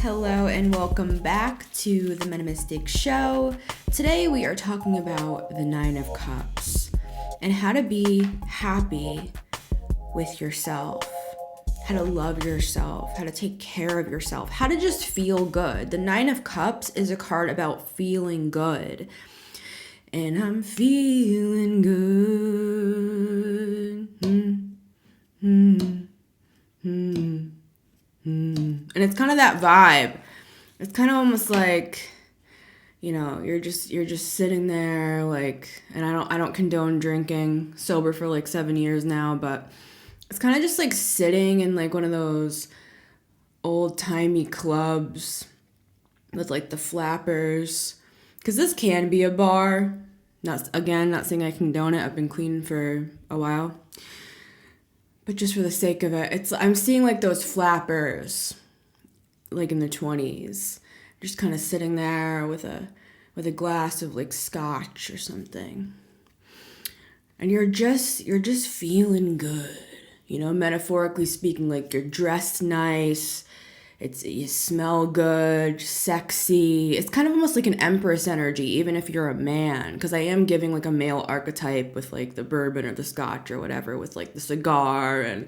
Hello and welcome back to the Metamystic Show. Today we are talking about the Nine of Cups and how to be happy with yourself, how to love yourself, how to take care of yourself, how to just feel good. The Nine of Cups is a card about feeling good. And I'm feeling good. And it's kind of that vibe. It's kind of almost like, you're just sitting there like, and I don't condone drinking, sober for like 7 years now, but it's kind of just like sitting in like one of those old-timey clubs with like the flappers, because this can be a bar. Not saying I condone it. I've been clean for a while. But just for the sake of it, I'm seeing like those flappers, like in the 20s, just kind of sitting there with a glass of like scotch or something, and you're just feeling good, metaphorically speaking. Like you're dressed nice, you smell good, sexy. It's kind of almost like an empress energy, even if you're a man, because I am giving like a male archetype with like the bourbon or the scotch or whatever, with like the cigar,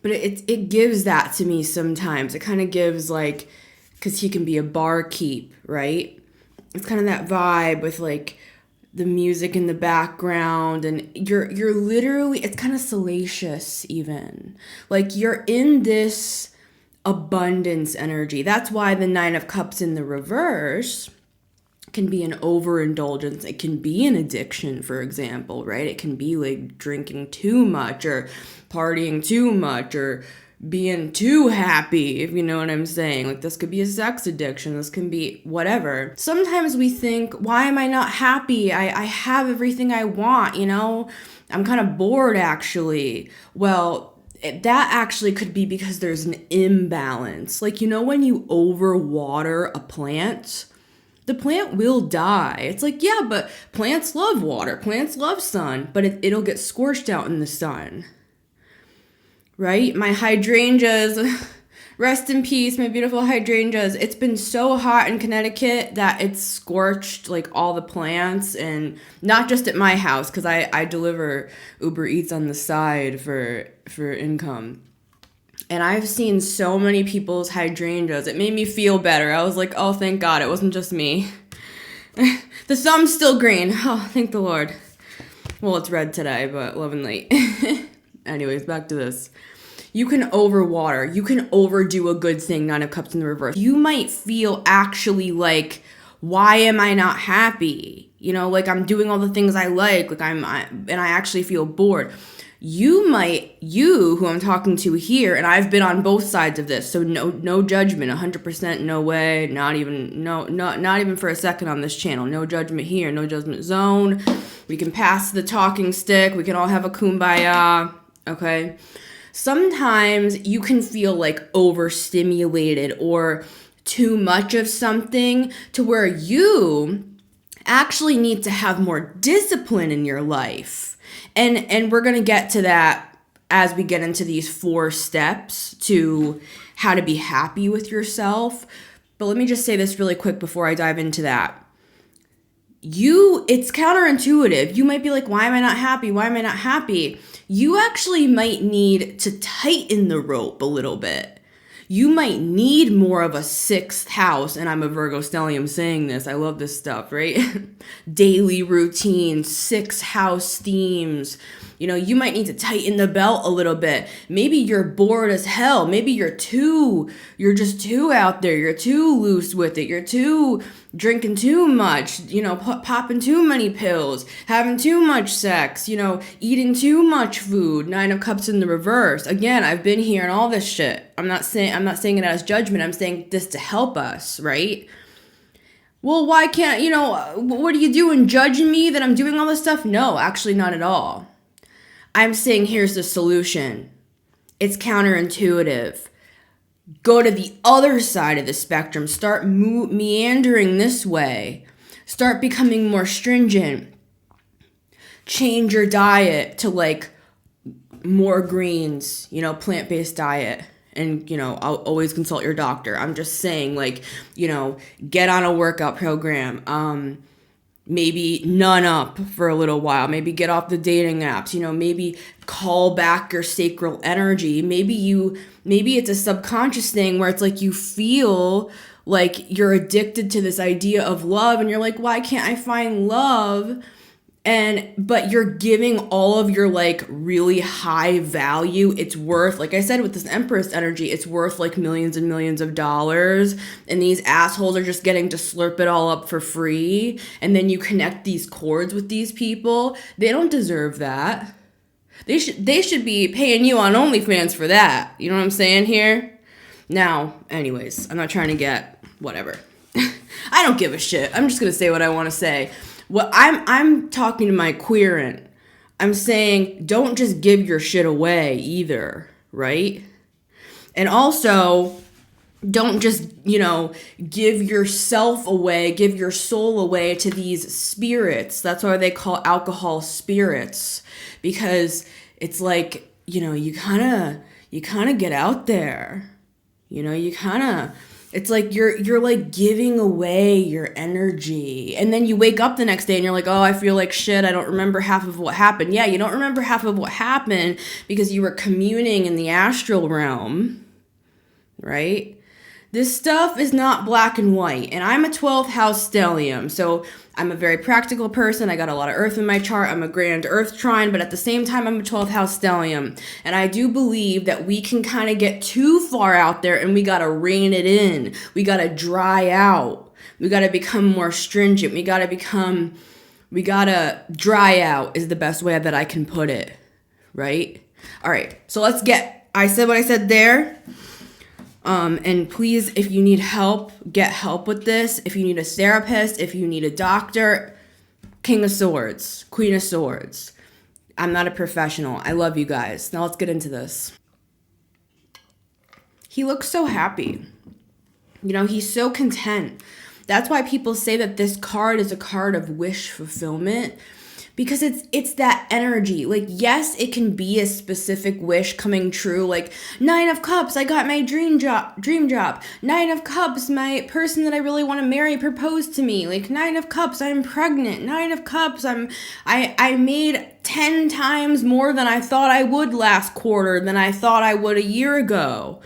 but it gives that to me sometimes. It kind of gives like, because he can be a barkeep, right? It's kind of that vibe with like the music in the background, and you're literally, it's kind of salacious even. Like you're in this abundance energy. That's why the Nine of Cups in the reverse can be an overindulgence. It can be an addiction, for example, right? It can be like drinking too much or partying too much or being too happy, if you know what I'm saying. Like this could be a sex addiction. This can be whatever. Sometimes we think, why am I not happy? I have everything I want, I'm kind of bored actually. Well, that actually could be because there's an imbalance. Like, when you overwater a plant, the plant will die. It's like, yeah, but plants love water. Plants love sun, but it'll get scorched out in the sun. Right? My hydrangeas, rest in peace, my beautiful hydrangeas. It's been so hot in Connecticut that it's scorched like all the plants, and not just at my house, because I deliver Uber Eats on the side for income. And I've seen so many people's hydrangeas. It made me feel better. I was like, oh, thank God, it wasn't just me. The thumb's still green. Oh, thank the Lord. Well, it's red today, but love and light. Anyways, back to this. You can overwater. You can overdo a good thing, Nine of Cups in the reverse. You might feel actually like, why am I not happy? Like I'm doing all the things I like and I actually feel bored. You who I'm talking to here, and I've been on both sides of this, so no judgment, 100% no way, not even for a second on this channel. No judgment here, no judgment zone. We can pass the talking stick. We can all have a kumbaya, okay? Sometimes you can feel like overstimulated or too much of something to where you actually need to have more discipline in your life. And we're going to get to that as we get into these 4 steps to how to be happy with yourself. But let me just say this really quick before I dive into that. It's counterintuitive. You might be like, why am I not happy? Why am I not happy? You actually might need to tighten the rope a little bit. You might need more of a 6th house, and I'm a Virgo stellium saying this. I love this stuff, right? Daily routine, 6th house themes. You might need to tighten the belt a little bit. Maybe you're bored as hell. Maybe you're just too out there. You're too loose with it. You're too drinking too much, popping too many pills, having too much sex, eating too much food. 9 of Cups in the reverse. Again, I've been here and all this shit. I'm not saying it as judgment. I'm saying this to help us, right? Well, why can't, what are you doing? Judging me that I'm doing all this stuff? No, actually not at all. I'm saying here's the solution. It's counterintuitive. Go to the other side of the spectrum. Start meandering this way. Start becoming more stringent. Change your diet to like more greens, plant-based diet. And, I'll always consult your doctor. I'm just saying, like, get on a workout program. Maybe none up for a little while. Maybe get off the dating apps. Maybe call back your sacral energy. Maybe it's a subconscious thing where it's like you feel like you're addicted to this idea of love and you're like, why can't I find love? But you're giving all of your like really high value. It's worth, like I said, with this Empress energy, it's worth like millions and millions of dollars. And these assholes are just getting to slurp it all up for free. And then you connect these cords with these people. They don't deserve that. They should be paying you on OnlyFans for that. You know what I'm saying here? Now, anyways, I'm not trying to get whatever. I don't give a shit. I'm just gonna say what I want to say. Well, I'm talking to my queerant. I'm saying don't just give your shit away either, right? And also, don't just, give yourself away, give your soul away to these spirits. That's why they call alcohol spirits, because it's like, you kind of get out there. It's like you're like giving away your energy. And then you wake up the next day and you're like, oh, I feel like shit. I don't remember half of what happened. Yeah, you don't remember half of what happened because you were communing in the astral realm, right? This stuff is not black and white. And I'm a 12th house stellium. So I'm a very practical person. I got a lot of earth in my chart. I'm a grand earth trine, but at the same time, I'm a 12th house stellium. And I do believe that we can kind of get too far out there and we got to rein it in. We got to dry out. We got to become more stringent. We got to dry out is the best way that I can put it. Right? All right. So I said what I said there. And please, if you need help, get help with this. If you need a therapist, if you need a doctor, King of Swords, Queen of Swords. I'm not a professional. I love you guys. Now let's get into this. He looks so happy. He's so content. That's why people say that this card is a card of wish fulfillment. Because it's that energy. Like, yes, it can be a specific wish coming true. Like, 9 of Cups, I got my dream job. 9 of Cups, my person that I really want to marry proposed to me. Like, 9 of Cups, I'm pregnant. 9 of Cups, I made 10 times more than I thought I would last quarter than I thought I would a year ago.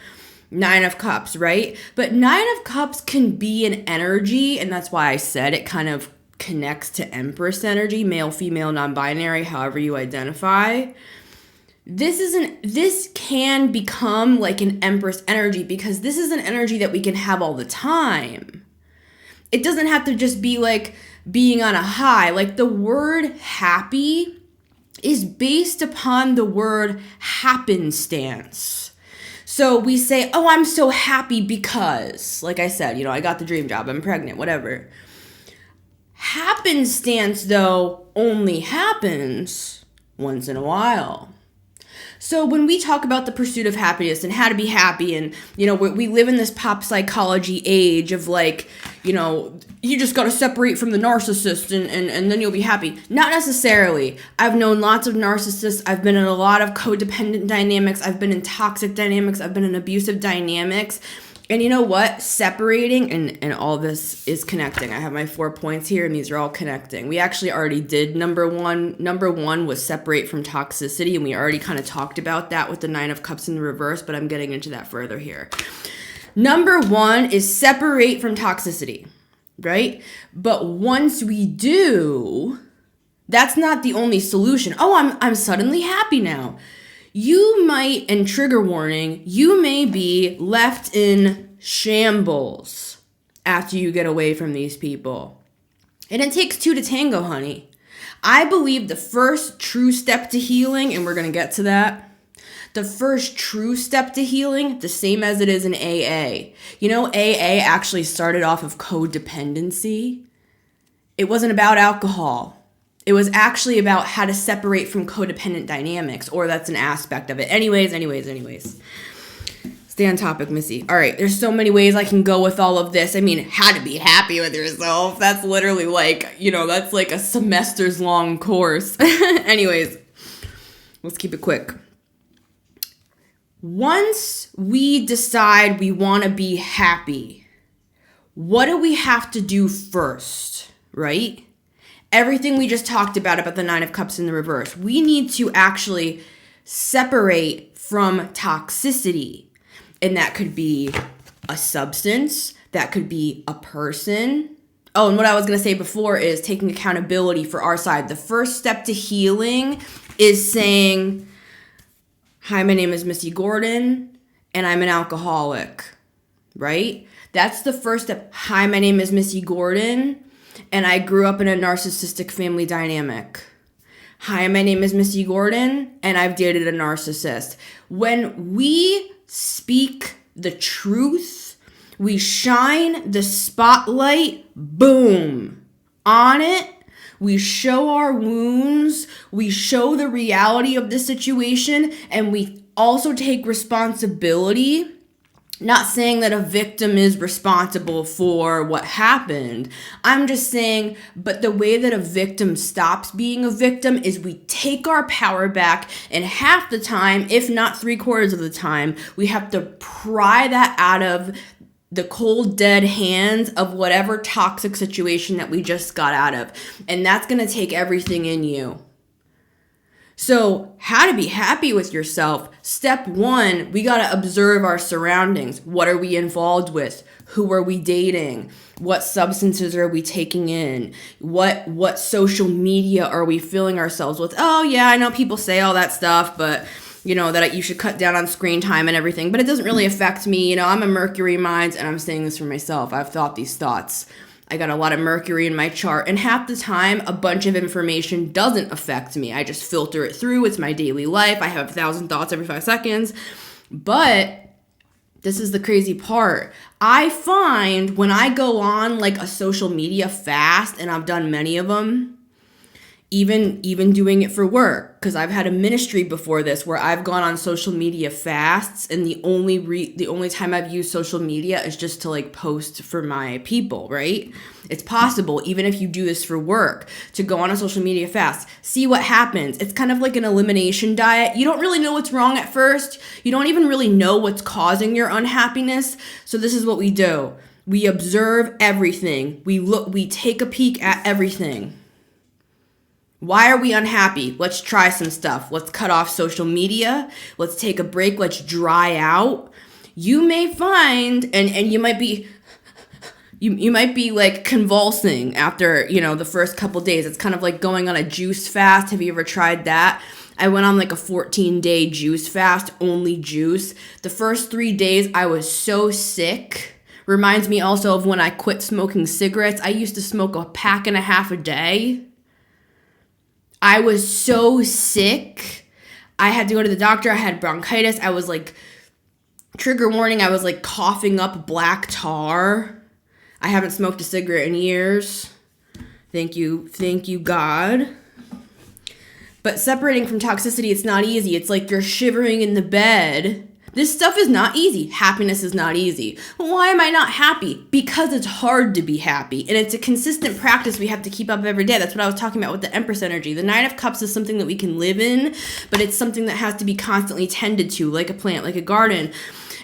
9 of Cups, right? But 9 of Cups can be an energy, and that's why I said it kind of connects to Empress energy, male, female, non-binary, however you identify. This can become like an Empress energy because this is an energy that we can have all the time. It doesn't have to just be like being on a high. Like the word happy is based upon the word happenstance. So we say, oh, I'm so happy because, like I said, I got the dream job, I'm pregnant, whatever. Happenstance, though, only happens once in a while. So when we talk about the pursuit of happiness and how to be happy and, we live in this pop psychology age of like, you just got to separate from the narcissist and then you'll be happy. Not necessarily. I've known lots of narcissists. I've been in a lot of codependent dynamics. I've been in toxic dynamics. I've been in abusive dynamics. And you know what? Separating and all this is connecting. I have my 4 points here and these are all connecting. We actually already did number one. Number one was separate from toxicity, and we already kind of talked about that with the 9 of Cups in the reverse, but I'm getting into that further here. Number one is separate from toxicity, right? But once we do, that's not the only solution. Oh, I'm suddenly happy now. You might, and trigger warning, you may be left in shambles after you get away from these people. And it takes 2 to tango, honey. I believe the first true step to healing, and we're going to get to that, the first true step to healing, the same as it is in AA. AA actually started off of codependency. It wasn't about alcohol. It was actually about how to separate from codependent dynamics, or that's an aspect of it. Anyways. Stay on topic, Missy. All right, there's so many ways I can go with all of this. I mean, how to be happy with yourself. That's literally like, that's like a semester's long course. Anyways, let's keep it quick. once we decide we want to be happy, what do we have to do first, right? Everything we just talked about the Nine of Cups in the reverse. We need to actually separate from toxicity. And that could be a substance, that could be a person. Oh, and what I was going to say before is taking accountability for our side. The first step to healing is saying, hi, my name is Missy Gordon, and I'm an alcoholic, right? That's the first step. Hi, my name is Missy Gordon, and I grew up in a narcissistic family dynamic. Hi, my name is Missy Gordon, and I've dated a narcissist. When we speak the truth, we shine the spotlight, boom, on it. We show our wounds, we show the reality of the situation, and we also take responsibility. Not saying that a victim is responsible for what happened. I'm just saying, but the way that a victim stops being a victim is we take our power back, and half the time, if not 3/4 of the time, we have to pry that out of the cold, dead hands of whatever toxic situation that we just got out of. And that's going to take everything in you. So, how to be happy with yourself. Step 1, we got to observe our surroundings. What are we involved with? Who are we dating? What substances are we taking in? What social media are we filling ourselves with? Oh, yeah, I know people say all that stuff, but that you should cut down on screen time and everything, but it doesn't really affect me. I'm a Mercury mind, and I'm saying this for myself. I've thought these thoughts. I got a lot of Mercury in my chart, and half the time, a bunch of information doesn't affect me. I just filter it through. It's my daily life. I have 1,000 thoughts every 5 seconds, but this is the crazy part. I find when I go on like a social media fast, and I've done many of them, even doing it for work, because I've had a ministry before this where I've gone on social media fasts, and the only time I've used social media is just to like post for my people, right? It's possible, even if you do this for work, to go on a social media fast, see what happens. It's kind of like an elimination diet. You don't really know what's wrong at first. You don't even really know what's causing your unhappiness. So this is what we do. We observe everything. We take a peek at everything. Why are we unhappy? Let's try some stuff. Let's cut off social media. Let's take a break. Let's dry out. You may find, and you might be, you might be like convulsing after, the first couple days. It's kind of like going on a juice fast. Have you ever tried that? I went on like a 14-day juice fast, only juice. The first 3 days I was so sick. Reminds me also of when I quit smoking cigarettes. I used to smoke a pack and a half a day. I was so sick. I had to go to the doctor. I had bronchitis. I was like, trigger warning, I was like coughing up black tar. I haven't smoked a cigarette in years. Thank you, God. But separating from toxicity, it's not easy. It's like you're shivering in the bed. This stuff is not easy. Happiness is not easy. Well, why am I not happy? Because it's hard to be happy. And it's a consistent practice we have to keep up every day. That's what I was talking about with the Empress energy. The Nine of Cups is something that we can live in, but it's something that has to be constantly tended to, like a plant, like a garden.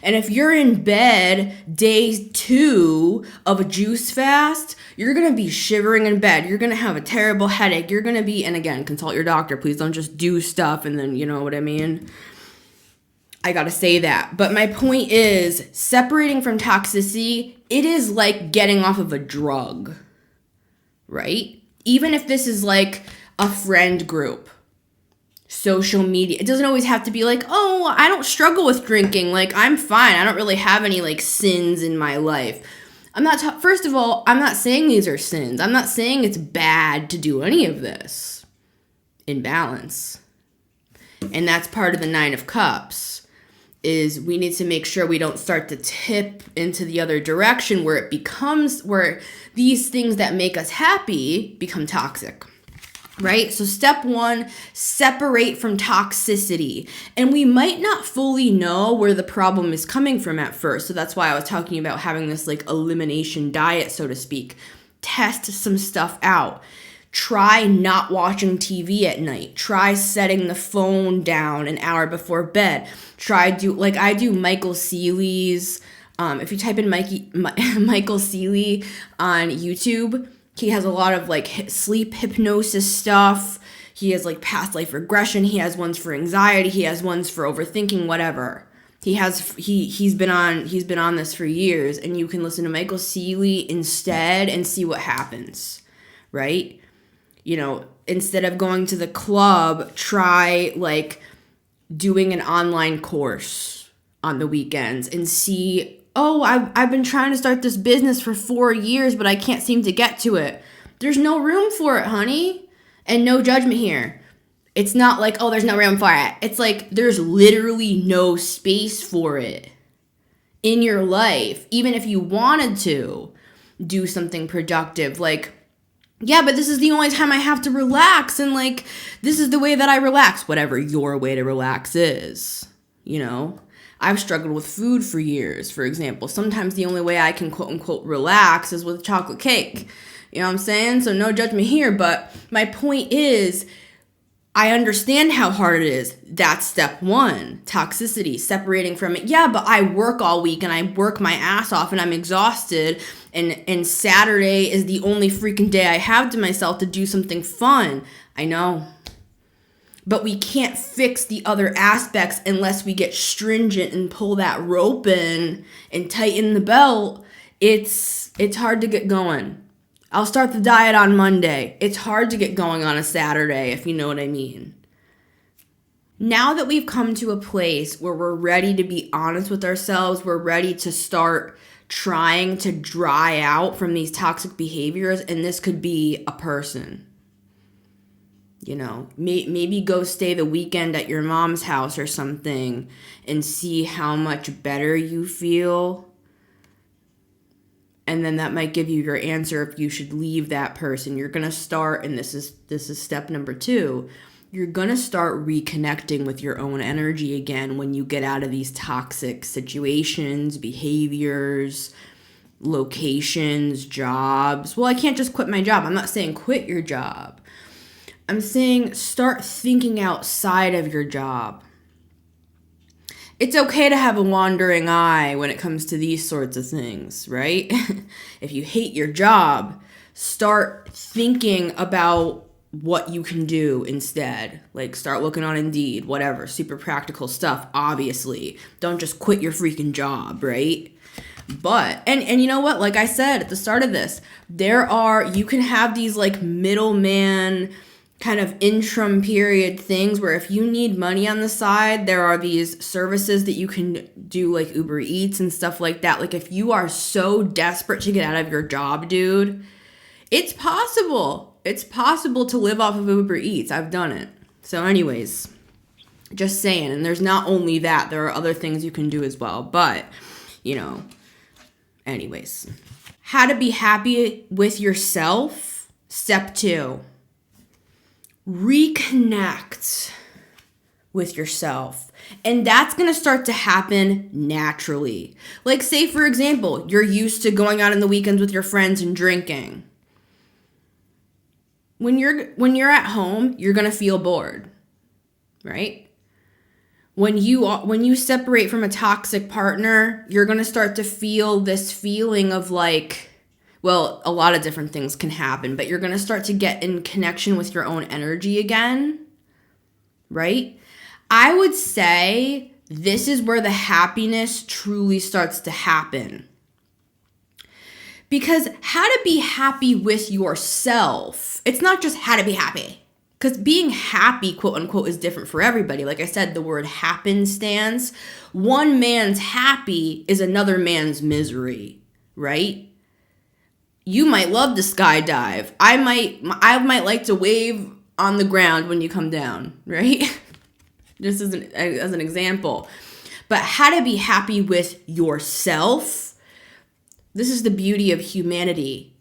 And if you're in bed day 2 of a juice fast, you're going to be shivering in bed. You're going to have a terrible headache. You're going to be, and again, consult your doctor. Please don't just do stuff and then, you know what I mean? I gotta say that. But my point is, separating from toxicity, it is like getting off of a drug, right? Even if this is like a friend group, social media, it doesn't always have to be like, oh, I don't struggle with drinking. Like, I'm fine. I don't really have any like sins in my life. First of all, I'm not saying these are sins. I'm not saying it's bad to do any of this in balance. And that's part of the Nine of Cups. Is we need to make sure we don't start to tip into the other direction where these things that make us happy become toxic, right? So step 1, separate from toxicity. And we might not fully know where the problem is coming from at first. So that's why I was talking about having this like elimination diet, so to speak. Test some stuff out. Try not watching TV at night. Try setting the phone down an hour before bed. I do Michael Seeley's. If you type in Michael Seeley on YouTube, he has a lot of like sleep hypnosis stuff. He has like past life regression. He has ones for anxiety. He has ones for overthinking, whatever. He's been on this for years, and you can listen to Michael Seeley instead and see what happens, right? Instead of going to the club, try like doing an online course on the weekends and see, I've been trying to start this business for 4 years, but I can't seem to get to it. There's no room for it, honey. And no judgment here. It's not like, there's no room for it. It's like there's literally no space for it in your life, even if you wanted to do something productive. Like, yeah, but this is the only time I have to relax, and like, this is the way that I relax, whatever your way to relax is, I've struggled with food for years, for example. Sometimes the only way I can quote unquote relax is with chocolate cake. You know what I'm saying? So no judgment here, but my point is, I understand how hard it is. That's step one, toxicity, separating from it. Yeah, but I work all week and I work my ass off and I'm exhausted, and Saturday is the only freaking day I have to myself to do something fun. I know. But we can't fix the other aspects unless we get stringent and pull that rope in and tighten the belt. It's hard to get going. I'll start the diet on Monday. It's hard to get going on a Saturday, if you know what I mean. Now that we've come to a place where we're ready to be honest with ourselves, we're ready to start trying to dry out from these toxic behaviors, and this could be a person. Maybe go stay the weekend at your mom's house or something and see how much better you feel. And then that might give you your answer if you should leave that person. You're going to start, and this is step number 2, you're going to start reconnecting with your own energy again when you get out of these toxic situations, behaviors, locations, jobs. Well, I can't just quit my job. I'm not saying quit your job. I'm saying start thinking outside of your job. It's okay to have a wandering eye when it comes to these sorts of things, right? If you hate your job, start thinking about what you can do instead. Like, start looking on Indeed, whatever, super practical stuff, obviously. Don't just quit your freaking job, right? But, and you know what? Like I said at the start of this, you can have these like middleman kind of interim period things where if you need money on the side, there are these services that you can do, like Uber Eats and stuff like that. Like, if you are so desperate to get out of your job, dude, it's possible. It's possible to live off of Uber Eats. I've done it. So anyways, just saying. And there's not only that, there are other things you can do as well. But, anyways. How to be happy with yourself. Step 2. Reconnect with yourself. And that's going to start to happen naturally. Like, say, for example, you're used to going out on the weekends with your friends and drinking. When you're at home, you're going to feel bored, right? When you separate from a toxic partner, you're going to start to feel this feeling of like, well, a lot of different things can happen, but you're going to start to get in connection with your own energy again, right? I would say this is where the happiness truly starts to happen. Because how to be happy with yourself, it's not just how to be happy. Because being happy, quote unquote, is different for everybody. Like I said, the word happenstance. One man's happy is another man's misery, right? You might love to skydive. I might like to wave on the ground when you come down, right? Just as an example. But how to be happy with yourself. This is the beauty of humanity.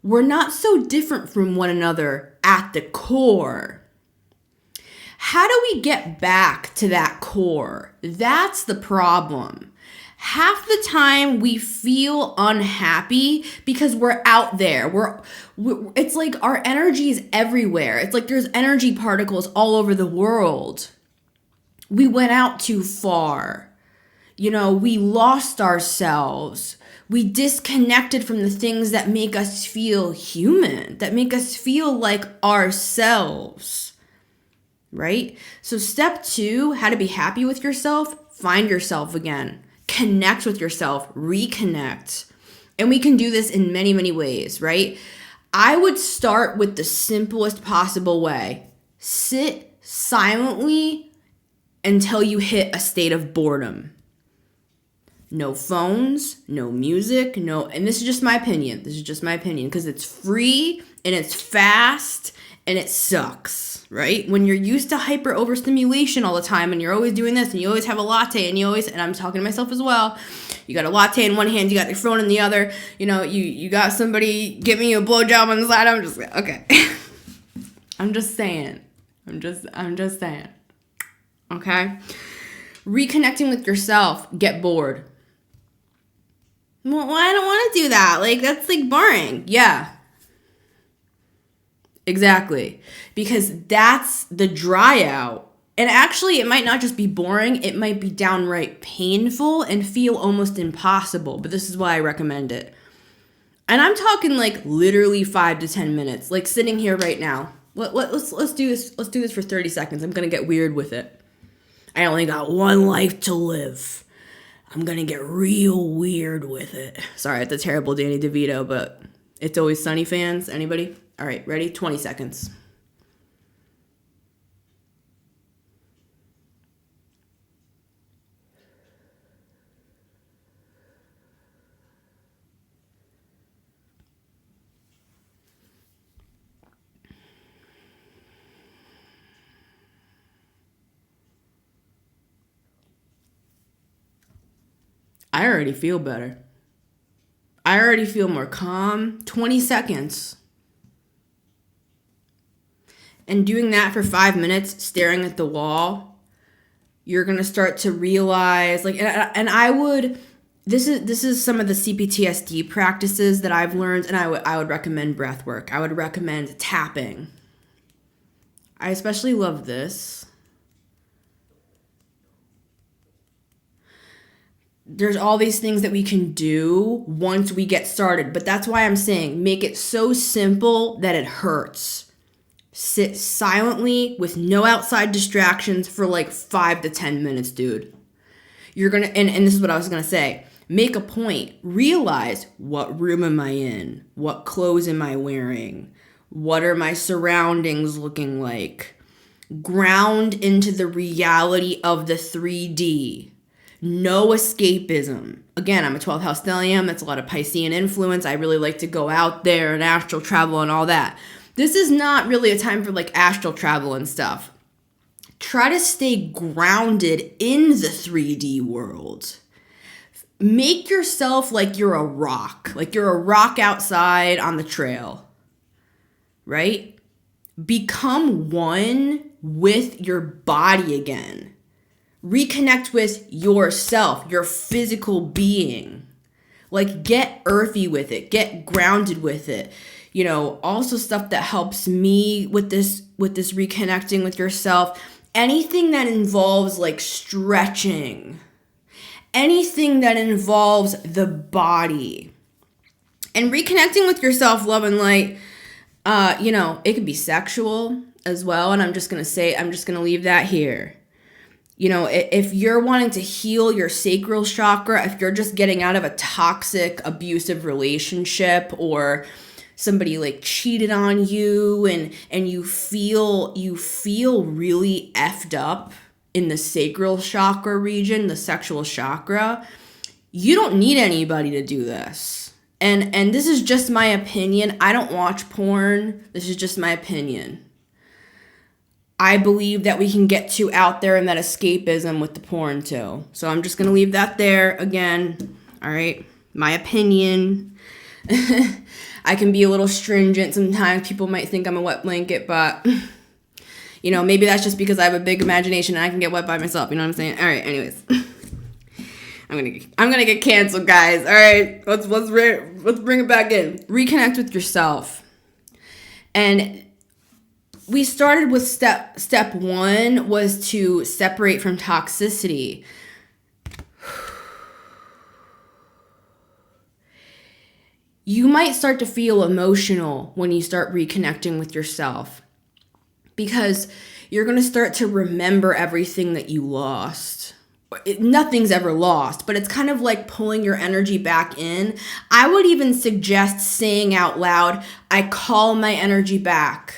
We're not so different from one another at the core. How do we get back to that core? That's the problem. Half the time we feel unhappy because we're out there. It's like our energy is everywhere. It's like there's energy particles all over the world. We went out too far. We lost ourselves. We disconnected from the things that make us feel human, that make us feel like ourselves, right? So step 2, how to be happy with yourself, find yourself again. Connect with yourself, reconnect. And we can do this in many, many ways, right? I would start with the simplest possible way. Sit silently until you hit a state of boredom. No phones, no music, and this is just my opinion. Because it's free and it's fast and it sucks, right? When you're used to hyper overstimulation all the time and you're always doing this and you always have a latte and I'm talking to myself as well. You got a latte in one hand, you got your phone in the other. You got somebody giving you a blowjob on the side. I'm just like, okay. I'm just saying. Okay? Reconnecting with yourself, get bored. Well, I don't want to do that. Like, that's like boring. Yeah. Exactly. Because that's the dry out. And actually, it might not just be boring. It might be downright painful and feel almost impossible. But this is why I recommend it. And I'm talking like literally 5 to 10 minutes. Like sitting here right now. Let's do this. Let's do this for 30 seconds. I'm going to get weird with it. I only got one life to live. I'm going to get real weird with it. Sorry, it's a terrible Danny DeVito, but It's Always Sunny fans. Anybody? All right, ready? 20 seconds. I already feel better. I already feel more calm. 20 seconds. And doing that for 5 minutes, staring at the wall, you're going to start to realize, and I would, this is some of the CPTSD practices that I've learned, and I would recommend breath work. I would recommend tapping. I especially love this. There's all these things that we can do once we get started. But that's why I'm saying make it so simple that it hurts. Sit silently with no outside distractions for like 5 to 10 minutes, dude. You're going to, and this is what I was going to say. Make a point. Realize, what room am I in? What clothes am I wearing? What are my surroundings looking like? Ground into the reality of the 3D. No escapism. Again, I'm a 12th house stellium. That's a lot of Piscean influence. I really like to go out there and astral travel and all that. This is not really a time for like astral travel and stuff. Try to stay grounded in the 3D world. Make yourself like you're a rock outside on the trail, right? Become one with your body again. Reconnect with yourself, your physical being. Like, get earthy with it, get grounded with it. Also stuff that helps me with this reconnecting with yourself. Anything that involves like stretching. Anything that involves the body. And reconnecting with yourself, love and light, it could be sexual as well. And I'm just going to leave that here. If you're wanting to heal your sacral chakra, if you're just getting out of a toxic, abusive relationship, or somebody like cheated on you and you feel really effed up in the sacral chakra region, the sexual chakra, you don't need anybody to do this. And this is just my opinion. I don't watch porn. This is just my opinion. I believe that we can get too out there in that escapism with the porn too. So I'm just going to leave that there again. All right. My opinion. I can be a little stringent sometimes. People might think I'm a wet blanket, but maybe that's just because I have a big imagination and I can get wet by myself. You know what I'm saying? All right. Anyways. I'm gonna get canceled, guys. All right, let's bring it back in. Reconnect with yourself. And we started with step 1 was to separate from toxicity. You might start to feel emotional when you start reconnecting with yourself, because you're going to start to remember everything that you lost. Nothing's ever lost, but it's kind of like pulling your energy back in. I would even suggest saying out loud, I call my energy back.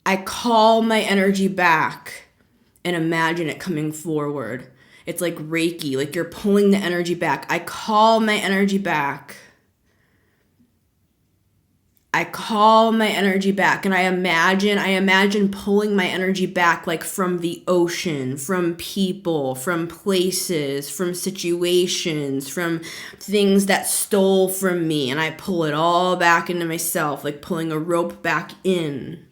I call my energy back, and imagine it coming forward. It's like Reiki, like you're pulling the energy back. I call my energy back. I call my energy back, and I imagine pulling my energy back, like from the ocean, from people, from places, from situations, from things that stole from me, and I pull it all back into myself, like pulling a rope back in.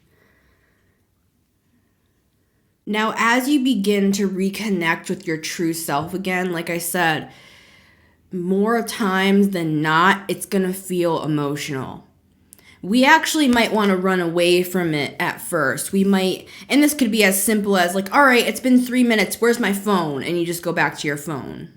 Now, as you begin to reconnect with your true self again, like I said, more times than not, it's going to feel emotional. We actually might want to run away from it at first. We might, and this could be as simple as like, all right, it's been 3 minutes, where's my phone? And you just go back to your phone,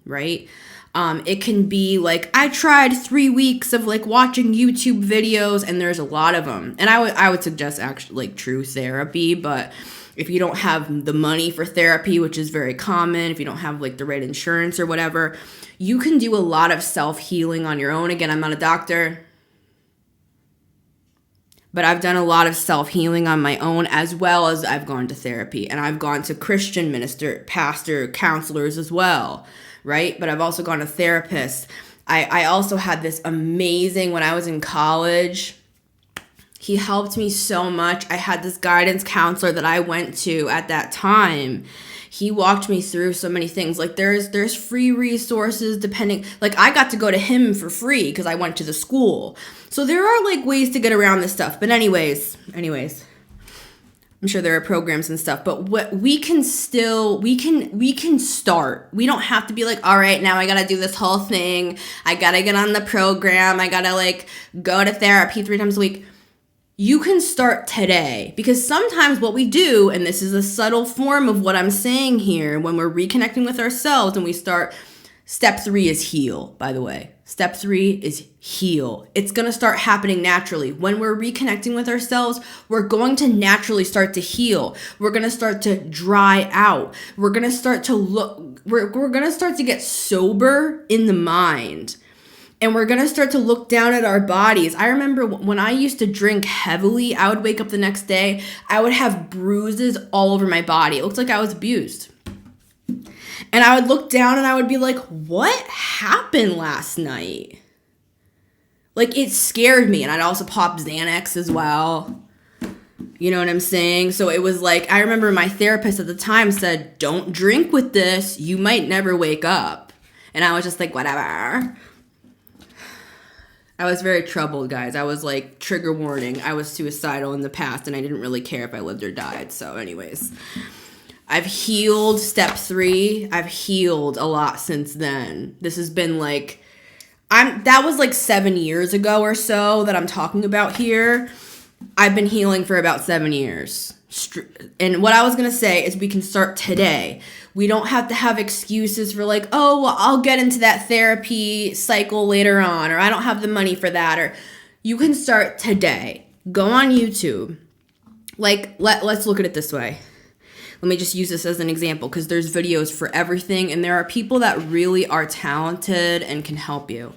right? It can be like, I tried 3 weeks of like watching YouTube videos, and there's a lot of them. And I would suggest actually like true therapy, but if you don't have the money for therapy, which is very common, if you don't have like the right insurance or whatever, you can do a lot of self-healing on your own. Again, I'm not a doctor, but I've done a lot of self-healing on my own, as well as I've gone to therapy, and I've gone to Christian minister, pastor, counselors as well, right? But I've also gone to therapists. I also had this amazing, when I was in college, he helped me so much. I had this guidance counselor that I went to at that time. He walked me through so many things. Like there's free resources depending, like I got to go to him for free because I went to the school. So there are like ways to get around this stuff. But anyways, I'm sure there are programs and stuff, but what we can start. We don't have to be like, all right, now I got to do this whole thing. I got to get on the program. I got to like go to therapy 3 times a week. You can start today, because sometimes what we do, and this is a subtle form of what I'm saying here, when we're reconnecting with ourselves and we start, step 3 is heal, by the way. Step 3 is heal. It's going to start happening naturally. When we're reconnecting with ourselves, we're going to naturally start to heal. We're going to start to dry out. We're going to start to we're going to start to get sober in the mind. And we're going to start to look down at our bodies. I remember when I used to drink heavily, I would wake up the next day, I would have bruises all over my body. It looked like I was abused. And I would look down and I would be like, what happened last night? Like, it scared me. And I'd also pop Xanax as well. You know what I'm saying? So it was like, I remember my therapist at the time said, don't drink with this. You might never wake up. And I was just like, whatever. I was very troubled, guys. I was like, trigger warning. I was suicidal in the past, and I didn't really care if I lived or died. So anyways, I've healed. Step 3, I've healed a lot since then. This has been like, that was like 7 years ago or so that I'm talking about here. I've been healing for about 7 years. And what I was going to say is we can start today. We don't have to have excuses for like, oh, well, I'll get into that therapy cycle later on, or I don't have the money for that, or you can start today. Go on YouTube. Like, let's look at it this way. Let me just use this as an example, because there's videos for everything, and there are people that really are talented and can help you.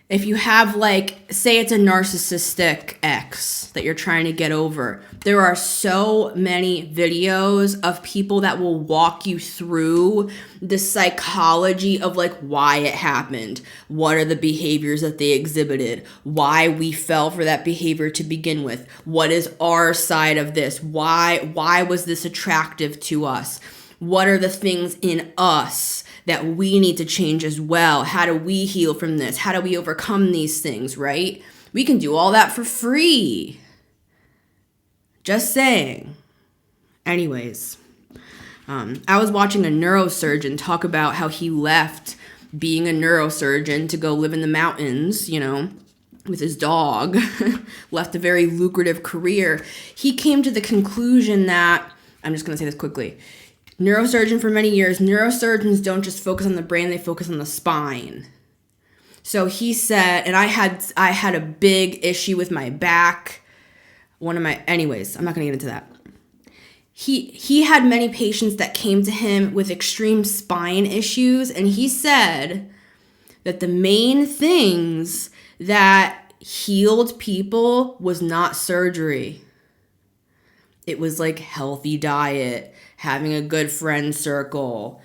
If you have, like, say it's a narcissistic ex that you're trying to get over, there are so many videos of people that will walk you through the psychology of, like, why it happened. What are the behaviors that they exhibited? Why we fell for that behavior to begin with? What is our side of this? Why was this attractive to us? What are the things in us that we need to change as well? How do we heal from this? How do we overcome these things, right? We can do all that for free. Just saying. Anyways, I was watching a neurosurgeon talk about how he left being a neurosurgeon to go live in the mountains, with his dog, left a very lucrative career. He came to the conclusion that, I'm just going to say this quickly, neurosurgeon for many years, neurosurgeons don't just focus on the brain, they focus on the spine. So he said, and I had a big issue with my back. Anyways, I'm not going to get into that. He had many patients that came to him with extreme spine issues, and he said that the main things that healed people was not surgery. It was like healthy diet, having a good friend circle,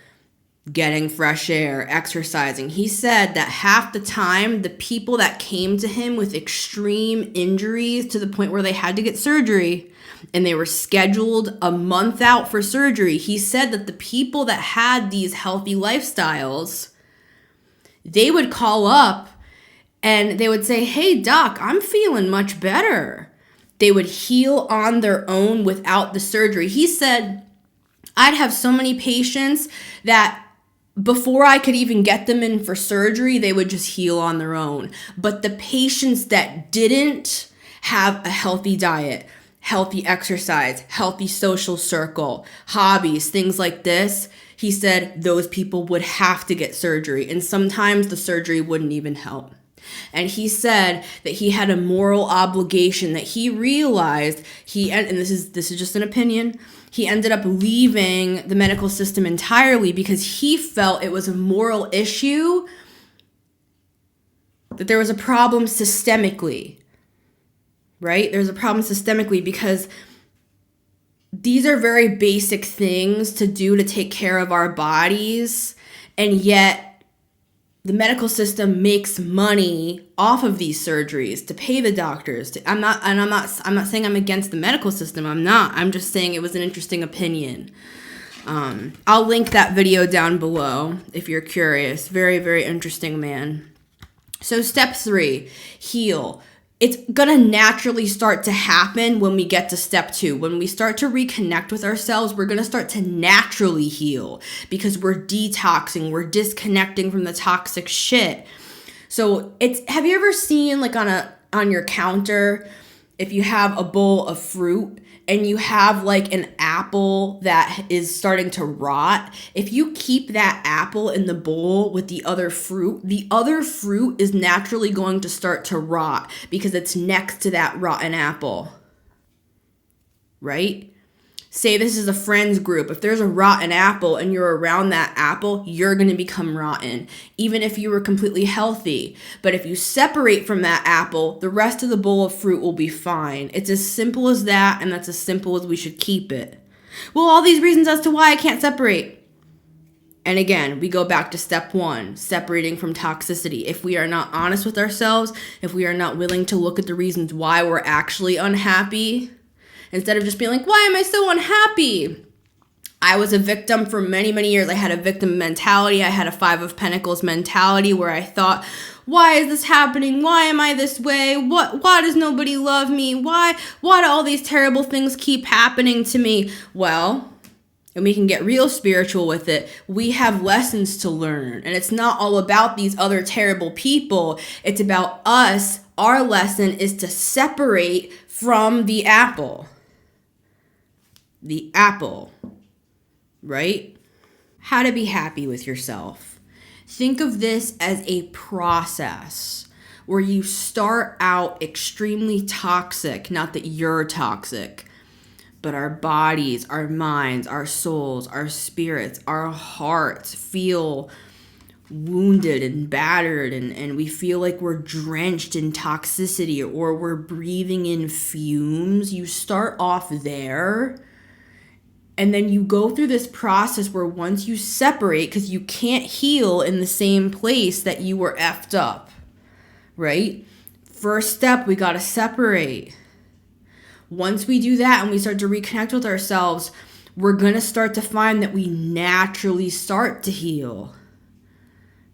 getting fresh air, exercising. He said that half the time, the people that came to him with extreme injuries to the point where they had to get surgery, and they were scheduled a month out for surgery, he said that the people that had these healthy lifestyles, they would call up and they would say, "Hey, doc, I'm feeling much better." They would heal on their own without the surgery. He said, I'd have so many patients that before I could even get them in for surgery, they would just heal on their own. But the patients that didn't have a healthy diet, healthy exercise, healthy social circle, hobbies, things like this, he said those people would have to get surgery. And sometimes the surgery wouldn't even help. And he said that he had a moral obligation, that he realized and this is just an opinion, he ended up leaving the medical system entirely because he felt it was a moral issue, that there was a problem systemically, right? There's a problem systemically because these are very basic things to do to take care of our bodies, and yet the medical system makes money off of these surgeries to pay the doctors. I'm not saying I'm against the medical system. I'm not. I'm just saying it was an interesting opinion. I'll link that video down below if you're curious. Very, very interesting man. So step 3, heal. It's going to naturally start to happen when we get to step 2. When we start to reconnect with ourselves, we're going to start to naturally heal because we're detoxing, we're disconnecting from the toxic shit. So have you ever seen like on your counter, if you have a bowl of fruit and you have like an apple that is starting to rot, if you keep that apple in the bowl with the other fruit is naturally going to start to rot because it's next to that rotten apple, right? Say this is a friends group. If there's a rotten apple and you're around that apple, you're going to become rotten, even if you were completely healthy. But if you separate from that apple, the rest of the bowl of fruit will be fine. It's as simple as that, and that's as simple as we should keep it. Well, all these reasons as to why I can't separate. And again, we go back to step 1, separating from toxicity. If we are not honest with ourselves, if we are not willing to look at the reasons why we're actually unhappy, instead of just being like, why am I so unhappy? I was a victim for many, many years. I had a victim mentality. I had a 5 of Pentacles mentality where I thought, why is this happening? Why am I this way? Why does nobody love me? Why do all these terrible things keep happening to me? Well, and we can get real spiritual with it. We have lessons to learn. And it's not all about these other terrible people. It's about us. Our lesson is to separate from the apple. The apple, right? How to be happy with yourself. Think of this as a process where you start out extremely toxic, not that you're toxic, but our bodies, our minds, our souls, our spirits, our hearts feel wounded and battered, and we feel like we're drenched in toxicity or we're breathing in fumes. You start off there. And then you go through this process where once you separate, because you can't heal in the same place that you were effed up, right? First step, we got to separate. Once we do that and we start to reconnect with ourselves, we're going to start to find that we naturally start to heal,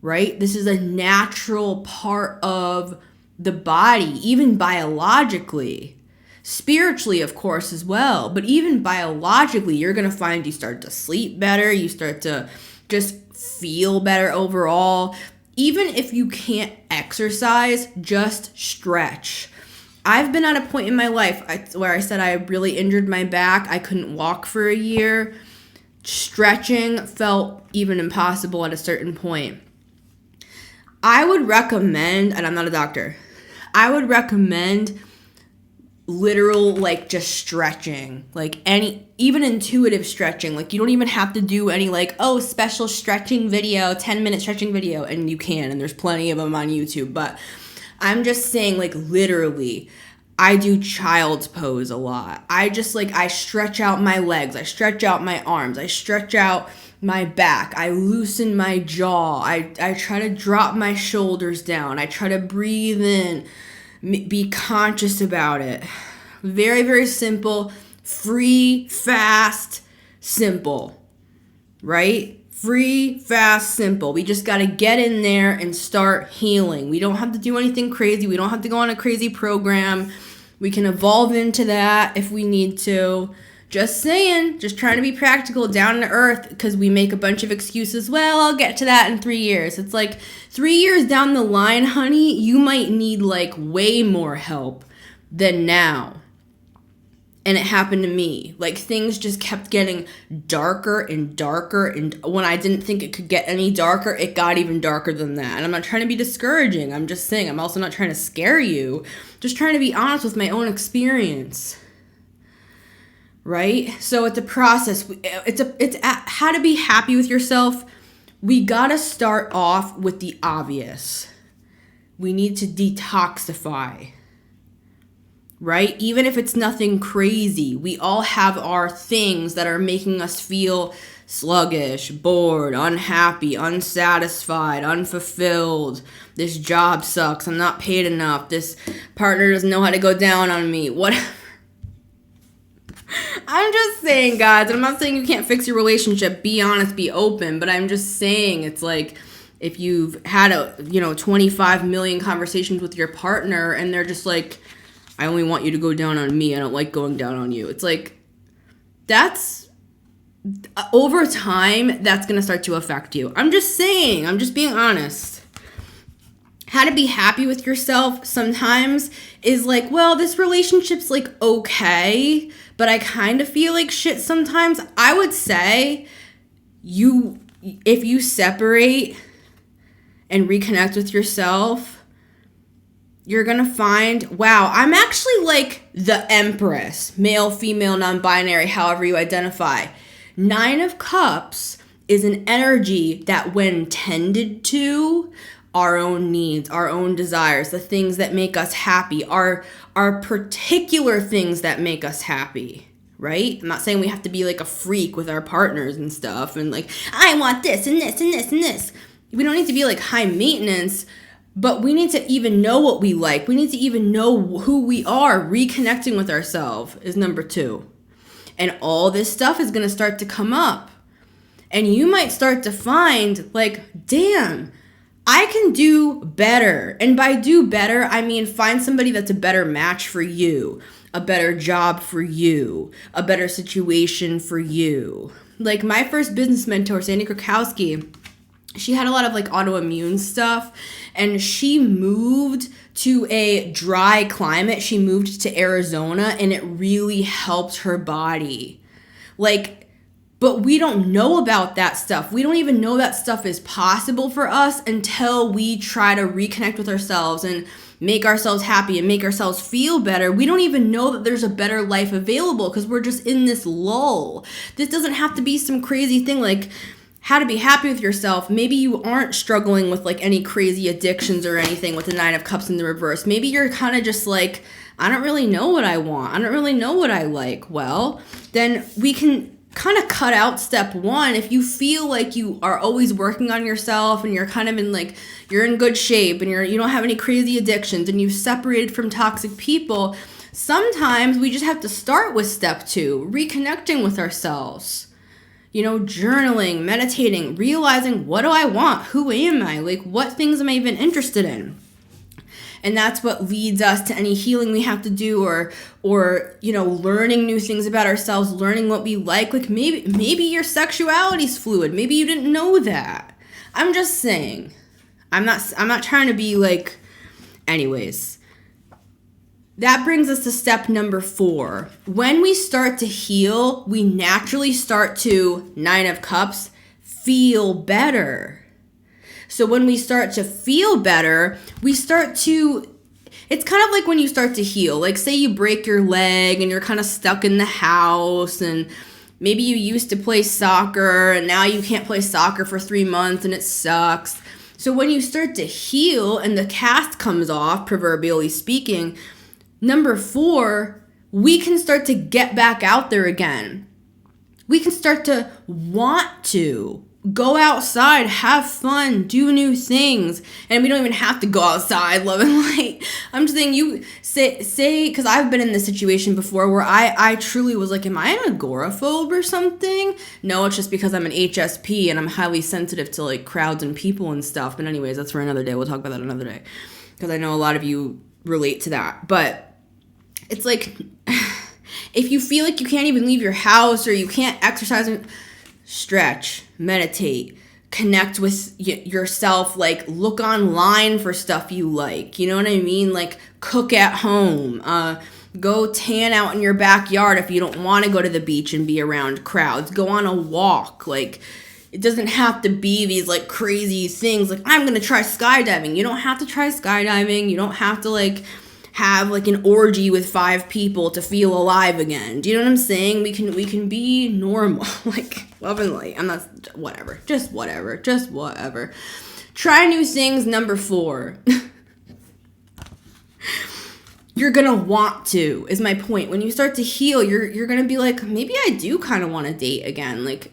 right? This is a natural part of the body, even biologically. spiritually, of course, as well. But even biologically, you're going to find you start to sleep better. You start to just feel better overall. Even if you can't exercise, just stretch. I've been at a point in my life where I said I really injured my back. I couldn't walk for a year. Stretching felt even impossible at a certain point. I would recommend, and I'm not a doctor, I would recommend literal, like, just stretching, like even intuitive stretching. Like, you don't even have to do any, like, special stretching video, 10-minute stretching video, and you can, and there's plenty of them on YouTube. But I'm just saying, like, literally, I do child's pose a lot. I stretch out my legs, I stretch out my arms, I stretch out my back, I loosen my jaw, I try to drop my shoulders down, I try to breathe in, be conscious about it. Very, very simple, free, fast, simple, right? Free, fast, simple. We just got to get in there and start healing. We don't have to do anything crazy. We don't have to go on a crazy program. We can evolve into that if we need to. Just saying, just trying to be practical, down to earth, because we make a bunch of excuses. Well, I'll get to that in 3 years. It's like 3 years down the line, honey, you might need like way more help than now. And it happened to me. Like, things just kept getting darker and darker. And when I didn't think it could get any darker, it got even darker than that. And I'm not trying to be discouraging. I'm just saying, I'm also not trying to scare you. Just trying to be honest with my own experience. Right? So it's a process. It's how to be happy with yourself. We gotta start off with the obvious. We need to detoxify. Right? Even if it's nothing crazy, we all have our things that are making us feel sluggish, bored, unhappy, unsatisfied, unfulfilled. This job sucks. I'm not paid enough. This partner doesn't know how to go down on me. Whatever. I'm just saying, guys, I'm not saying you can't fix your relationship. Be honest, be open. But I'm just saying, it's like, if you've had 25 million conversations with your partner and they're just like, I only want you to go down on me. I don't like going down on you. It's like, that's, over time, that's going to start to affect you. I'm just saying, I'm just being honest. How to be happy with yourself sometimes is like, well, this relationship's like okay, but I kind of feel like shit sometimes. I would say if you separate and reconnect with yourself, you're going to find, wow, I'm actually like the Empress, male, female, non-binary, however you identify. 9 of Cups is an energy that, when tended to, our own needs, our own desires, the things that make us happy, our particular things that make us happy, right? I'm not saying we have to be like a freak with our partners and stuff and like, I want this and this and this and this. We don't need to be like high maintenance, but we need to even know what we like. We need to even know who we are. Reconnecting with ourselves is number 2. And all this stuff is going to start to come up. And you might start to find like, damn, I can do better. And by do better, I mean find somebody that's a better match for you, a better job for you, a better situation for you. Like, my first business mentor, Sandy Krakowski, she had a lot of like autoimmune stuff, and she moved to a dry climate. She moved to Arizona, and it really helped her body. Like, but we don't know about that stuff. We don't even know that stuff is possible for us until we try to reconnect with ourselves and make ourselves happy and make ourselves feel better. We don't even know that there's a better life available because we're just in this lull. This doesn't have to be some crazy thing like how to be happy with yourself. Maybe you aren't struggling with like any crazy addictions or anything with the 9 of Cups in the reverse. Maybe you're kind of just like, I don't really know what I want. I don't really know what I like. Well, then we can kind of cut out step 1. If you feel like you are always working on yourself and you're kind of in like, you're in good shape and you don't have any crazy addictions and you've separated from toxic people, sometimes we just have to start with step 2, reconnecting with ourselves. Journaling, meditating, realizing, what do I want? Who am I? Like, what things am I even interested in? And that's what leads us to any healing we have to do, or learning new things about ourselves, learning what we like. Like maybe your sexuality's fluid. Maybe you didn't know that. I'm just saying. I'm not trying to be like, anyways. That brings us to step number 4. When we start to heal, we naturally start to, 9 of Cups, feel better. So when we start to feel better, it's kind of like when you start to heal. Like say you break your leg and you're kind of stuck in the house, and maybe you used to play soccer and now you can't play soccer for 3 months and it sucks. So when you start to heal and the cast comes off, proverbially speaking, number 4, we can start to get back out there again. We can start to want to go outside, have fun, do new things. And we don't even have to go outside, love and light. I'm just saying, you say, because I've been in this situation before where I truly was like, am I an agoraphobe or something? No, it's just because I'm an HSP and I'm highly sensitive to like crowds and people and stuff. But anyways, that's for another day. We'll talk about that another day, because I know a lot of you relate to that. But it's like, if you feel like you can't even leave your house or you can't exercise, stretch, meditate, connect with yourself, like look online for stuff you like, you know what I mean? Like cook at home, go tan out in your backyard if you don't want to go to the beach and be around crowds, go on a walk. Like it doesn't have to be these like crazy things like I'm going to try skydiving. You don't have to try skydiving. You don't have to like have like an orgy with 5 people to feel alive again. Do you know what I'm saying? We can be normal, like love and light. I'm not, just whatever. Try new things. Number 4. You're gonna want to, is my point. When you start to heal, you're gonna be like, maybe I do kind of want to date again. Like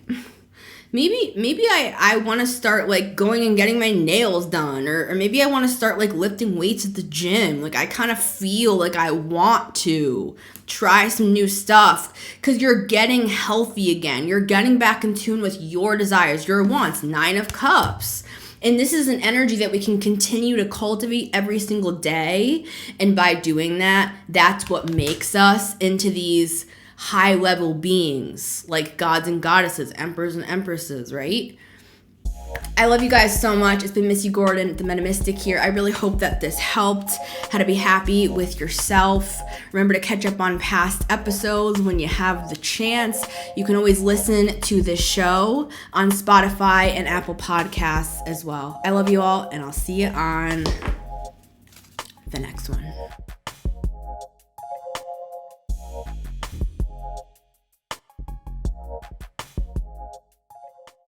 maybe I want to start like going and getting my nails done, or maybe I want to start like lifting weights at the gym. Like I kind of feel like I want to try some new stuff, because you're getting healthy again. You're getting back in tune with your desires, your wants. 9 of Cups. And this is an energy that we can continue to cultivate every single day. And by doing that, that's what makes us into these high-level beings, like gods and goddesses, emperors and empresses, right? I love you guys so much. It's been Missy Gordon, the Metamystic here. I really hope that this helped how to be happy with yourself. Remember to catch up on past episodes when you have the chance. You can always listen to this show on Spotify and Apple Podcasts as well. I love you all, and I'll see you on the next one.